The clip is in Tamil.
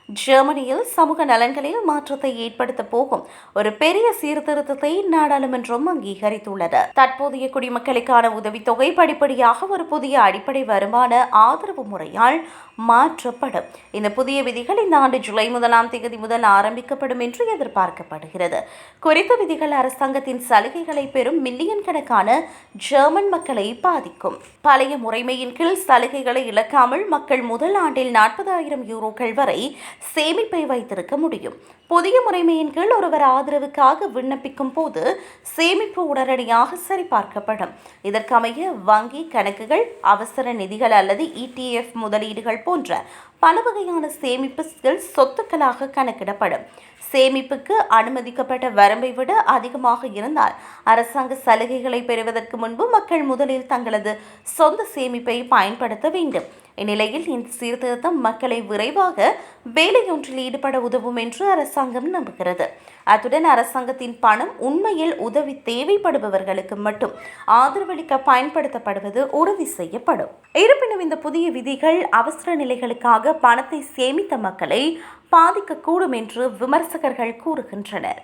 ஜெர்மனியில் சமூக நலன்களில் மாற்றத்தை ஏற்படுத்த போகும் ஒரு பெரிய சீர்திருத்தத்தை நாடாளுமன்றம் அங்கீகரித்துள்ளது. தற்போதைய குடிமக்களுக்கான உதவித்தொகை படிப்படியாக ஒரு புதிய அடிப்படை வருமான ஆதரவு முறையால் மாற்றப்படும். இந்த புதிய விதிகள் இந்த ஆண்டு ஜூலை 1 முதல் ஆரம்பிக்கப்படும் என்று எதிர்பார்க்கப்படுகிறது. குறித்த விதிகள் அரசாங்கத்தின் சலுகைகளை பெறும் மில்லியன் கணக்கான ஜெர்மன் மக்களை பாதிக்கும். பழைய முறைமையின் கீழ் சலுகைகளை இழக்காமல் மக்கள் முதல் ஆண்டில் 40,000 யூரோக்கள் வரை சேமிப்பை வைத்திருக்க முடியும். புதிய முறைமையின் கீழ் ஒருவர் ஆதரவுக்காக விண்ணப்பிக்கும் போது சேமிப்பு உடனடியாக சரிபார்க்கப்படும். இதற்கமைய வங்கி கணக்குகள், அவசர நிதிகள் அல்லது ETF முதலீடுகள் போன்ற பல வகையான சேமிப்புகள் சொத்துக்களாக கணக்கிடப்படும். சேமிப்புக்கு அனுமதிக்கப்பட்ட வரம்பை விட அதிகமாக இருந்தால் அரசாங்க சலுகைகளை பெறுவதற்கு முன்பு மக்கள் முதலில் தங்களது சொந்த சேமிப்பை பயன்படுத்த வேண்டும். இந்நிலையில் இந்த சீர்திருத்தம் மக்களை விரைவாக வேலையொன்றில் ஈடுபட உதவும் என்று அரசாங்கம் நம்புகிறது. அத்துடன் அரசாங்கத்தின் பணம் உண்மையில் உதவி தேவைப்படுபவர்களுக்கு மட்டும் ஆதரவளிக்க பயன்படுத்தப்படுவது உறுதி செய்யப்படும். இருப்பினும் இந்த புதிய விதிகள் அவசர நிலைகளுக்காக பணத்தை சேமித்த மக்களை பாதிக்கக்கூடும் என்று விமர்சகர்கள் கூறுகின்றனர்.